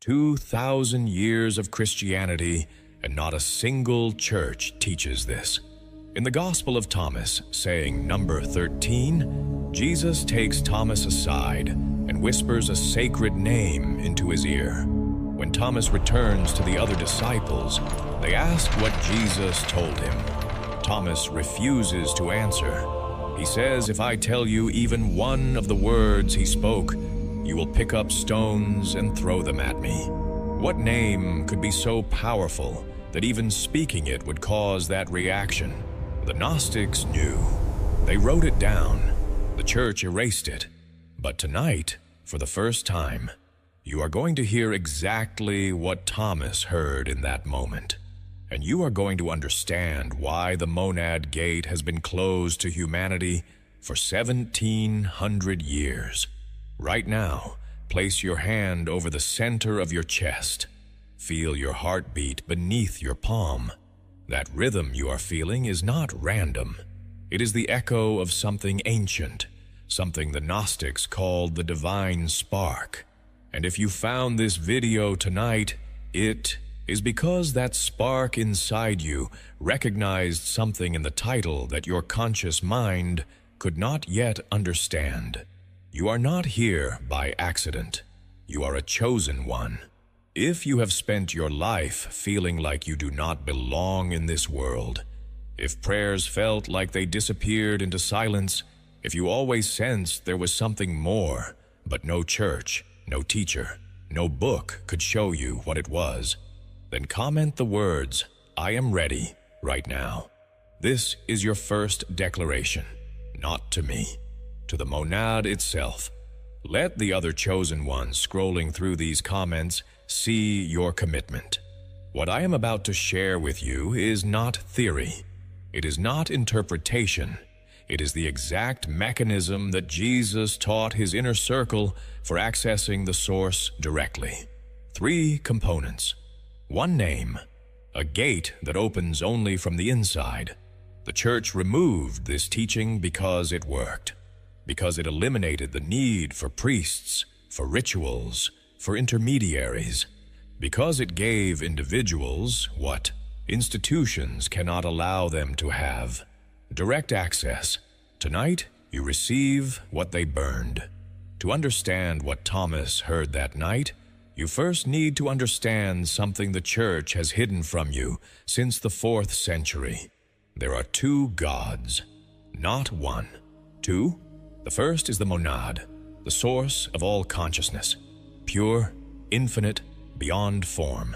2,000 years of Christianity, and not a single church teaches this. In the Gospel of Thomas, saying number 13, Jesus takes Thomas aside and whispers a sacred name into his ear. When Thomas returns to the other disciples, they ask what Jesus told him. Thomas refuses to answer. He says, "If I tell you even one of the words he spoke, you will pick up stones and throw them at me." What name could be so powerful that even speaking it would cause that reaction? The Gnostics knew. They wrote it down. The church erased it. But tonight, for the first time, you are going to hear exactly what Thomas heard in that moment. And you are going to understand why the monad gate has been closed to humanity for 1,700 years. Right now, place your hand over the center of your chest. Feel your heartbeat beneath your palm. That rhythm you are feeling is not random. It is the echo of something ancient, something the Gnostics called the divine spark. And if you found this video tonight, it is because that spark inside you recognized something in the title that your conscious mind could not yet understand. You are not here by accident. You are a chosen one. If you have spent your life feeling like you do not belong in this world, if prayers felt like they disappeared into silence, if you always sensed there was something more, but no church, no teacher, no book could show you what it was, then comment the words, "I am ready," right now. This is your first declaration, not to me, to the monad itself. Let the other chosen ones scrolling through these comments see your commitment. What I am about to share with you is not theory. It is not interpretation. It is the exact mechanism that Jesus taught his inner circle for accessing the source directly. 3 components. 1 name, a gate that opens only from the inside. The church removed this teaching because it worked, because it eliminated the need for priests, for rituals, for intermediaries, because it gave individuals what institutions cannot allow them to have: direct access. Tonight, you receive what they burned. To understand what Thomas heard that night, you first need to understand something the church has hidden from you since the 4th century. There are 2 gods, not 1. 2. The first is the monad, the source of all consciousness, pure, infinite, beyond form.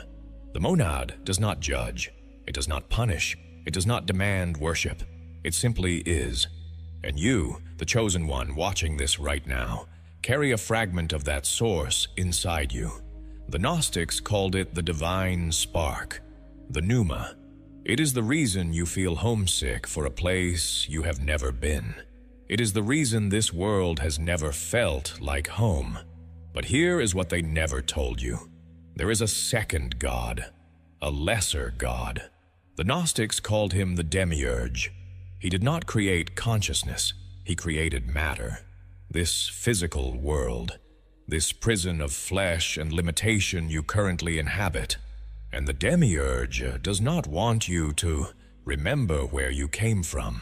The monad does not judge, it does not punish, it does not demand worship. It simply is. And you, the chosen one watching this right now, carry a fragment of that source inside you. The Gnostics called it the divine spark, the pneuma. It is the reason you feel homesick for a place you have never been. It is the reason this world has never felt like home. But here is what they never told you. There is a second God, a lesser God. The Gnostics called him the demiurge. He did not create consciousness, he created matter. This physical world, this prison of flesh and limitation you currently inhabit. And the demiurge does not want you to remember where you came from.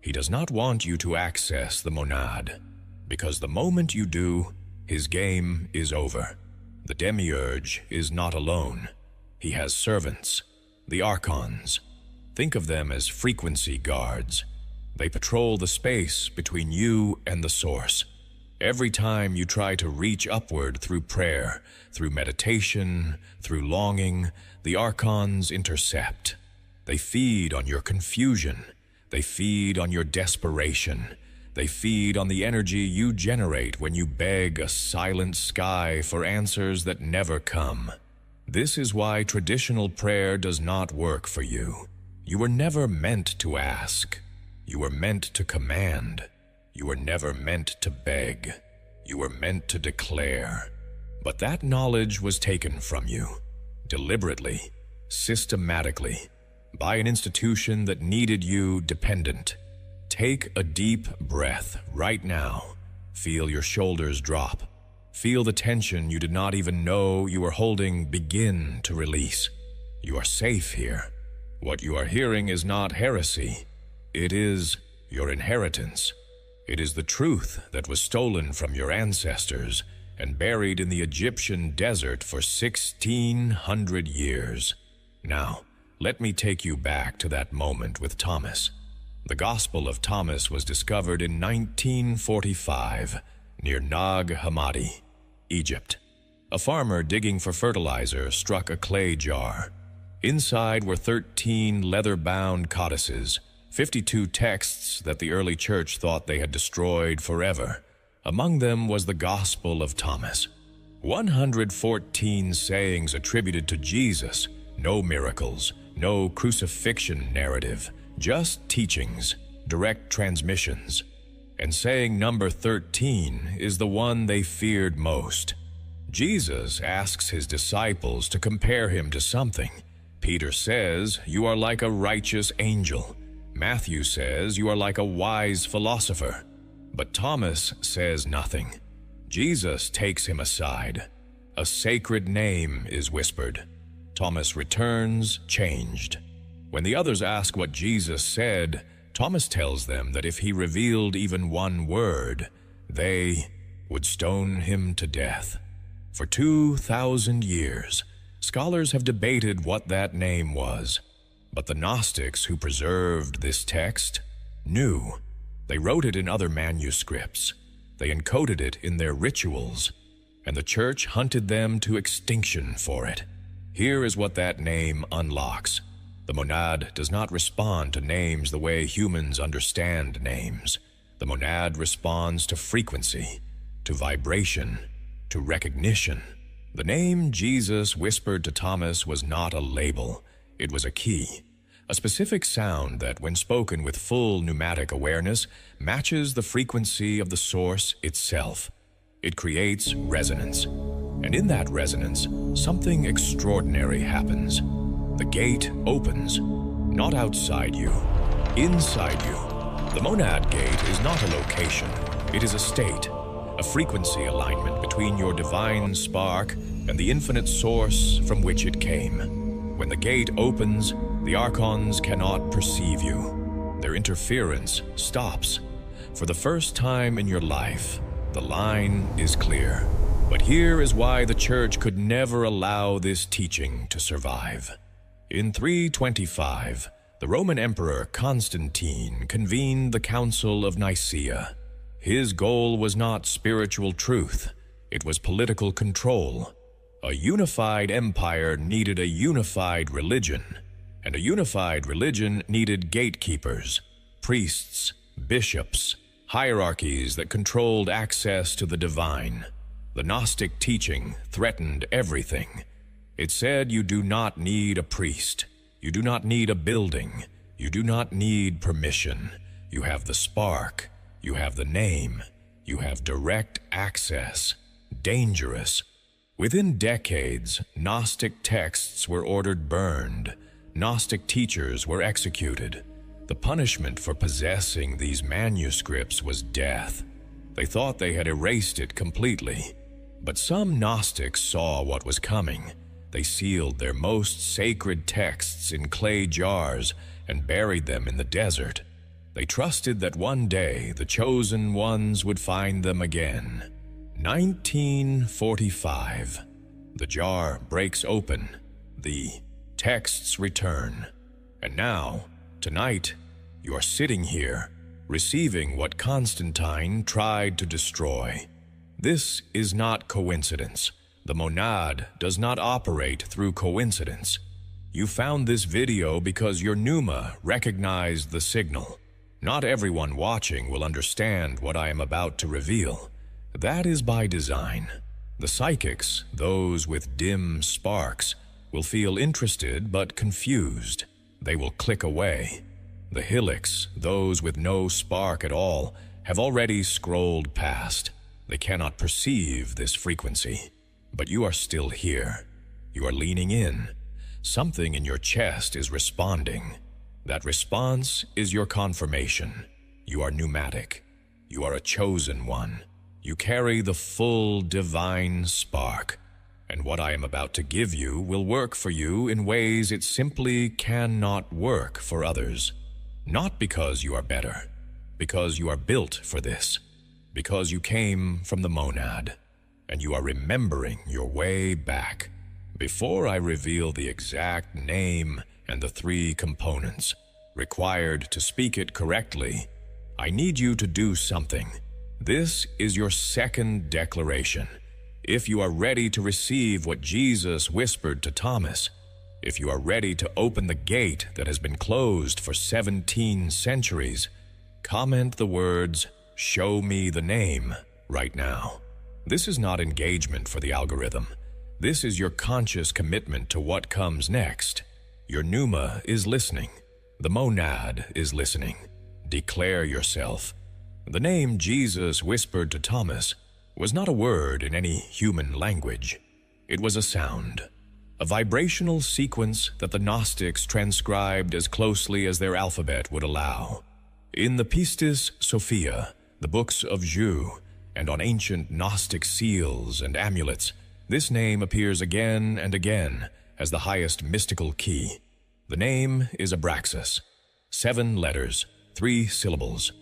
He does not want you to access the monad, because the moment you do, his game is over. The demiurge is not alone. He has servants, the archons. Think of them as frequency guards. They patrol the space between you and the source. Every time you try to reach upward through prayer, through meditation, through longing, the archons intercept. They feed on your confusion. They feed on your desperation. They feed on the energy you generate when you beg a silent sky for answers that never come. This is why traditional prayer does not work for you. You were never meant to ask. You were meant to command. You were never meant to beg. You were meant to declare. But that knowledge was taken from you, deliberately, systematically, by an institution that needed you dependent. Take a deep breath right now. Feel your shoulders drop. Feel the tension you did not even know you were holding begin to release. You are safe here. What you are hearing is not heresy. It is your inheritance. It is the truth that was stolen from your ancestors and buried in the Egyptian desert for 1,600 years. Now, let me take you back to that moment with Thomas. The Gospel of Thomas was discovered in 1945 near Nag Hammadi, Egypt. A farmer digging for fertilizer struck a clay jar. Inside were 13 leather-bound codices, 52 texts that the early church thought they had destroyed forever. Among them was the Gospel of Thomas. 114 sayings attributed to Jesus, no miracles, no crucifixion narrative, just teachings, direct transmissions. And saying number 13 is the one they feared most. Jesus asks his disciples to compare him to something. Peter says, "You are like a righteous angel." Matthew says, "You are like a wise philosopher." But Thomas says nothing. Jesus takes him aside. A sacred name is whispered. Thomas returns, changed. When the others ask what Jesus said, Thomas tells them that if he revealed even one word, they would stone him to death. For 2,000 years, scholars have debated what that name was. But the Gnostics who preserved this text knew. They wrote it in other manuscripts. They encoded it in their rituals, and the church hunted them to extinction for it. Here is what that name unlocks. The monad does not respond to names the way humans understand names. The monad responds to frequency, to vibration, to recognition. The name Jesus whispered to Thomas was not a label. It was a key, a specific sound that, when spoken with full pneumatic awareness, matches the frequency of the source itself. It creates resonance. And in that resonance, something extraordinary happens. The gate opens, not outside you, inside you. The monad gate is not a location. It is a state, a frequency alignment between your divine spark and the infinite source from which it came. When the gate opens, the archons cannot perceive you. Their interference stops. For the first time in your life, the line is clear. But here is why the church could never allow this teaching to survive. In 325, the Roman Emperor Constantine convened the Council of Nicaea. His goal was not spiritual truth, it was political control. A unified empire needed a unified religion, and a unified religion needed gatekeepers, priests, bishops, hierarchies that controlled access to the divine. The Gnostic teaching threatened everything. It said you do not need a priest, you do not need a building, you do not need permission. You have the spark, you have the name, you have direct access. Dangerous. Within decades, Gnostic texts were ordered burned. Gnostic teachers were executed. The punishment for possessing these manuscripts was death. They thought they had erased it completely. But some Gnostics saw what was coming. They sealed their most sacred texts in clay jars and buried them in the desert. They trusted that one day the chosen ones would find them again. 1945. The jar breaks open. The texts return. And now, tonight, you are sitting here, receiving what Constantine tried to destroy. This is not coincidence. The monad does not operate through coincidence. You found this video because your pneuma recognized the signal. Not everyone watching will understand what I am about to reveal. That is by design. The psychics, those with dim sparks, will feel interested but confused. They will click away. The helics, those with no spark at all, have already scrolled past. They cannot perceive this frequency. But you are still here. You are leaning in. Something in your chest is responding. That response is your confirmation. You are pneumatic. You are a chosen one. You carry the full divine spark, and what I am about to give you will work for you in ways it simply cannot work for others. Not because you are better, because you are built for this, because you came from the monad, and you are remembering your way back. Before I reveal the exact name and the 3 components required to speak it correctly, I need you to do something. This is your second declaration. If you are ready to receive what Jesus whispered to Thomas, if you are ready to open the gate that has been closed for 17 centuries, comment the words, "Show me the name," right now. This is not engagement for the algorithm. This is your conscious commitment to what comes next. Your pneuma is listening. The monad is listening. Declare yourself. The name Jesus whispered to Thomas was not a word in any human language. It was a sound, a vibrational sequence that the Gnostics transcribed as closely as their alphabet would allow. In the Pistis Sophia, the books of Zhu, and on ancient Gnostic seals and amulets, this name appears again and again as the highest mystical key. The name is Abraxas. 7 letters, 3 syllables.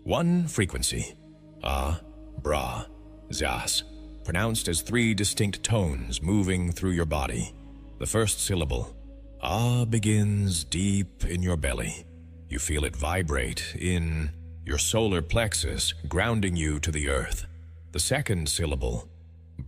1 frequency, A, Bra, Zas, pronounced as 3 distinct tones moving through your body. The first syllable, A, begins deep in your belly. You feel it vibrate in your solar plexus, grounding you to the earth. The second syllable,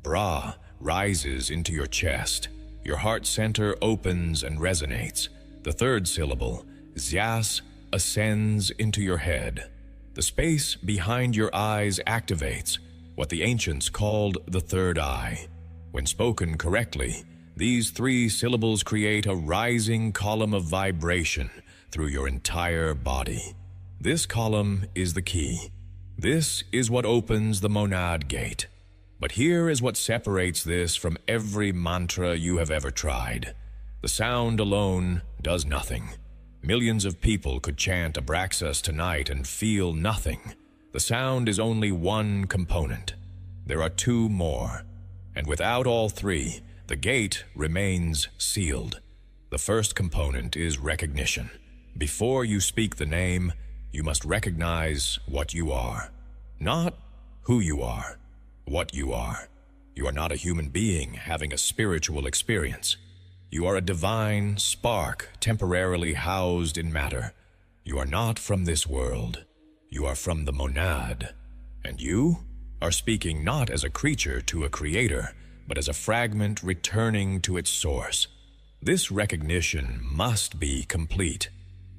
Bra, rises into your chest. Your heart center opens and resonates. The third syllable, Zas, ascends into your head. The space behind your eyes activates, what the ancients called the third eye. When spoken correctly, these 3 syllables create a rising column of vibration through your entire body. This column is the key. This is what opens the monad gate. But here is what separates this from every mantra you have ever tried. The sound alone does nothing. Millions of people could chant Abraxas tonight and feel nothing. The sound is only one component. There are 2 more, and without all 3, the gate remains sealed. The first component is recognition. Before you speak the name, you must recognize what you are. Not who you are, what you are. You are not a human being having a spiritual experience. You are a divine spark temporarily housed in matter. You are not from this world. You are from the monad. And you are speaking not as a creature to a creator, but as a fragment returning to its source. This recognition must be complete.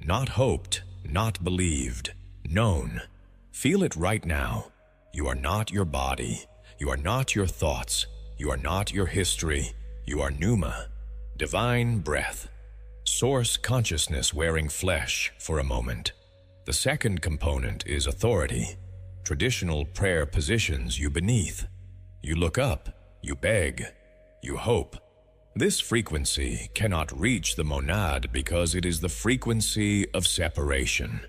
Not hoped, not believed, known. Feel it right now. You are not your body. You are not your thoughts. You are not your history. You are pneuma. Divine breath, source consciousness wearing flesh for a moment. The second component is authority. Traditional prayer positions you beneath. You look up, you beg, you hope. This frequency cannot reach the monad because it is the frequency of separation.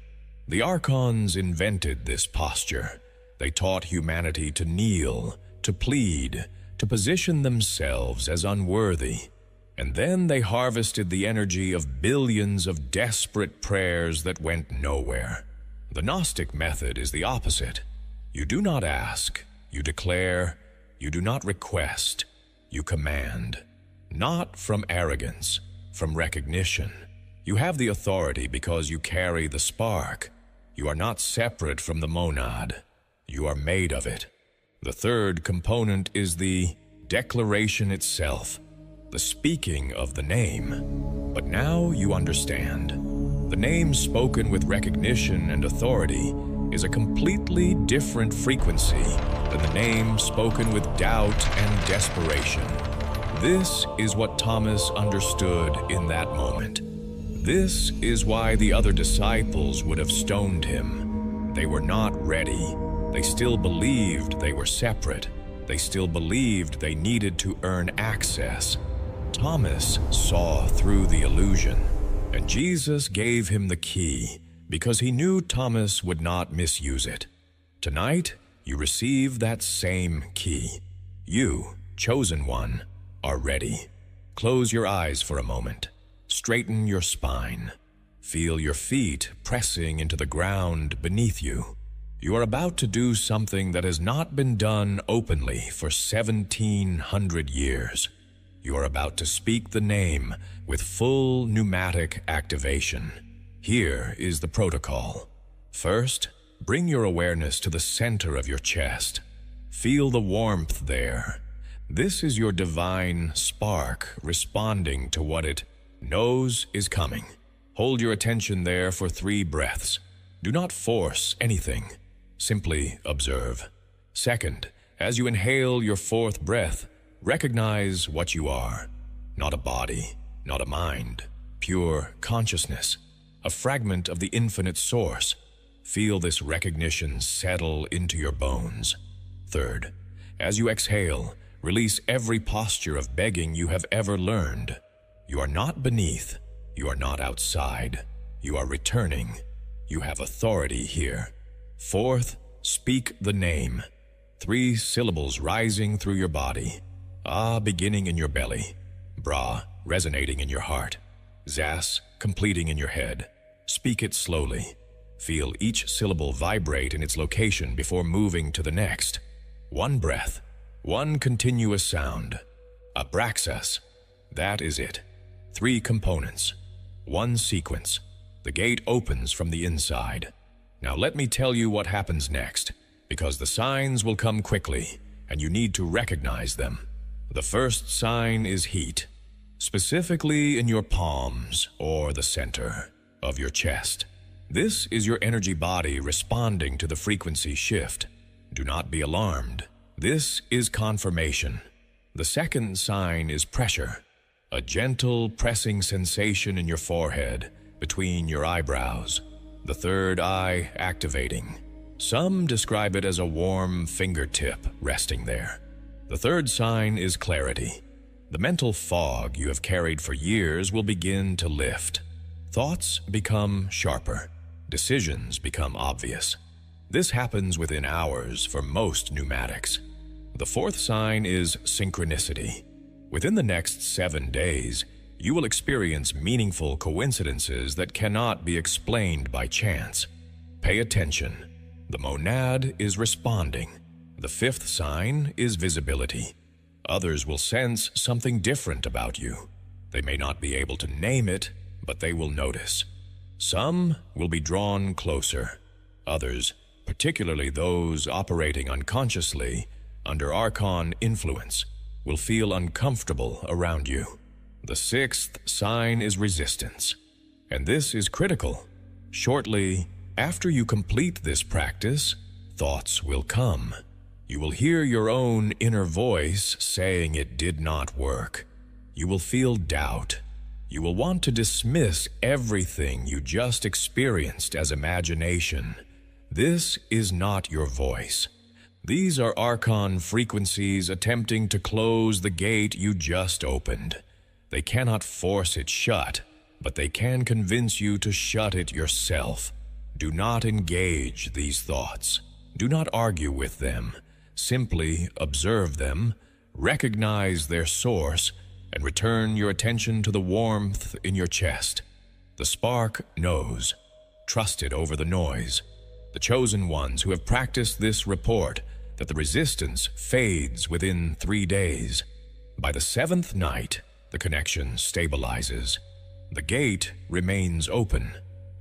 The archons invented this posture. They taught humanity to kneel, to plead, to position themselves as unworthy. And then they harvested the energy of billions of desperate prayers that went nowhere. The Gnostic method is the opposite. You do not ask, you declare, you do not request, you command. Not from arrogance, from recognition. You have the authority because you carry the spark. You are not separate from the monad. You are made of it. The third component is the declaration itself. The speaking of the name. But now you understand. The name spoken with recognition and authority is a completely different frequency than the name spoken with doubt and desperation. This is what Thomas understood in that moment. This is why the other disciples would have stoned him. They were not ready. They still believed they were separate. They still believed they needed to earn access. Thomas saw through the illusion, and Jesus gave him the key because he knew Thomas would not misuse it. Tonight, you receive that same key. You, chosen one, are ready. Close your eyes for a moment. Straighten your spine. Feel your feet pressing into the ground beneath you. You are about to do something that has not been done openly for 1,700 years. You are about to speak the name with full pneumatic activation. Here is the protocol. First, bring your awareness to the center of your chest. Feel the warmth there. This is your divine spark responding to what it knows is coming. Hold your attention there for 3 breaths. Do not force anything. Simply observe. Second, as you inhale your 4th breath, recognize what you are. Not a body, not a mind, pure consciousness, a fragment of the infinite source. Feel this recognition settle into your bones. Third, as you exhale, release every posture of begging you have ever learned. You are not beneath. You are not outside. You are returning. You have authority here. Fourth, speak the name. 3 syllables rising through your body. Ah, beginning in your belly. Bra, resonating in your heart. Zas, completing in your head. Speak it slowly. Feel each syllable vibrate in its location before moving to the next. 1 breath. 1 continuous sound. Abraxas. That is it. 3 components. 1 sequence. The gate opens from the inside. Now let me tell you what happens next, because the signs will come quickly, and you need to recognize them. The first sign is heat, specifically in your palms or the center of your chest. This is your energy body responding to the frequency shift. Do not be alarmed. This is confirmation. The second sign is pressure, a gentle pressing sensation in your forehead, between your eyebrows, the third eye activating. Some describe it as a warm fingertip resting there. The third sign is clarity. The mental fog you have carried for years will begin to lift. Thoughts become sharper. Decisions become obvious. This happens within hours for most pneumatics. The fourth sign is synchronicity. Within the next 7 days, you will experience meaningful coincidences that cannot be explained by chance. Pay attention. The monad is responding. The 5th sign is visibility. Others will sense something different about you. They may not be able to name it, but they will notice. Some will be drawn closer. Others, particularly those operating unconsciously under Archon influence, will feel uncomfortable around you. The 6th sign is resistance, and this is critical. Shortly after you complete this practice, thoughts will come. You will hear your own inner voice saying it did not work. You will feel doubt. You will want to dismiss everything you just experienced as imagination. This is not your voice. These are Archon frequencies attempting to close the gate you just opened. They cannot force it shut, but they can convince you to shut it yourself. Do not engage these thoughts. Do not argue with them. Simply observe them, recognize their source, and return your attention to the warmth in your chest. The spark knows. Trust it over the noise. The chosen ones who have practiced this report that the resistance fades within 3 days. By the 7th night, the connection stabilizes. The gate remains open.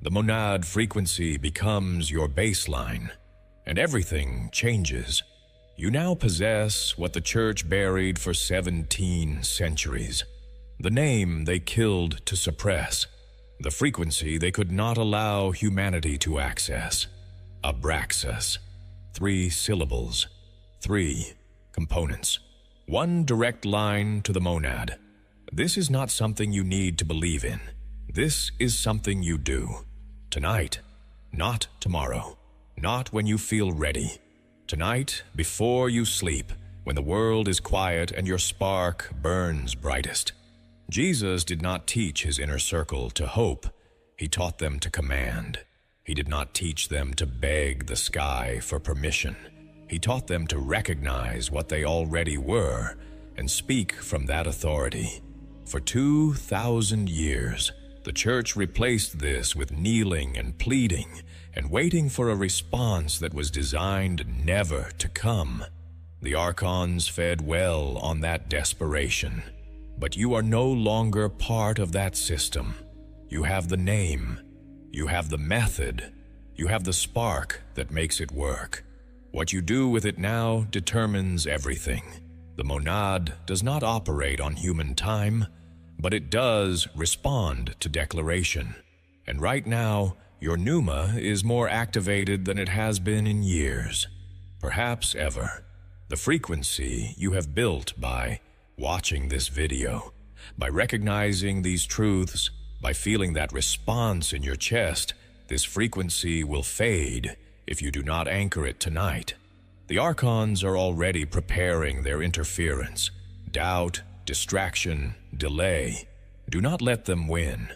The monad frequency becomes your baseline, and everything changes. You now possess what the church buried for 17 centuries. The name they killed to suppress. The frequency they could not allow humanity to access. Abraxas. 3 syllables. 3 components. 1 direct line to the monad. This is not something you need to believe in. This is something you do. Tonight, not tomorrow. Not when you feel ready. Tonight, before you sleep, when the world is quiet and your spark burns brightest. Jesus did not teach his inner circle to hope. He taught them to command. He did not teach them to beg the sky for permission. He taught them to recognize what they already were and speak from that authority. For 2,000 years, the Church replaced this with kneeling and pleading and waiting for a response that was designed never to come. The archons fed well on that desperation. But you are no longer part of that system. You have the name. You have the method. You have the spark that makes it work. What you do with it now determines everything. The monad does not operate on human time, but it does respond to declaration. And right now, your pneuma is more activated than it has been in years, perhaps ever. The frequency you have built by watching this video, by recognizing these truths, by feeling that response in your chest, this frequency will fade if you do not anchor it tonight. The archons are already preparing their interference. Doubt, distraction, delay. Do not let them win.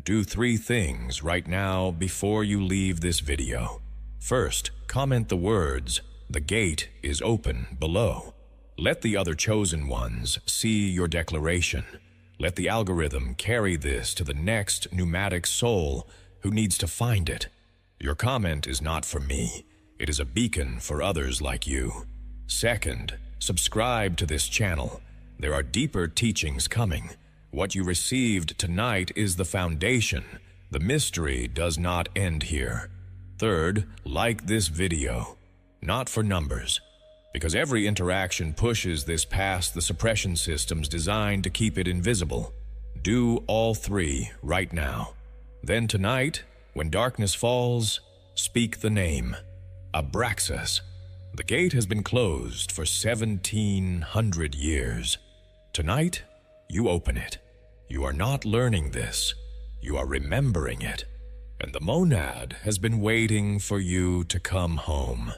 Do 3 things right now before you leave this video. First, comment the words, "The gate is open," below. Let the other chosen ones see your declaration. Let the algorithm carry this to the next pneumatic soul who needs to find it. Your comment is not for me. It is a beacon for others like you. Second, subscribe to this channel. There are deeper teachings coming. What you received tonight is the foundation. The mystery does not end here. Third, like this video. Not for numbers, because every interaction pushes this past the suppression systems designed to keep it invisible. Do all 3 right now. Then tonight, when darkness falls, speak the name, Abraxas. The gate has been closed for 1,700 years. Tonight, you open it. You are not learning this. You are remembering it. And the monad has been waiting for you to come home.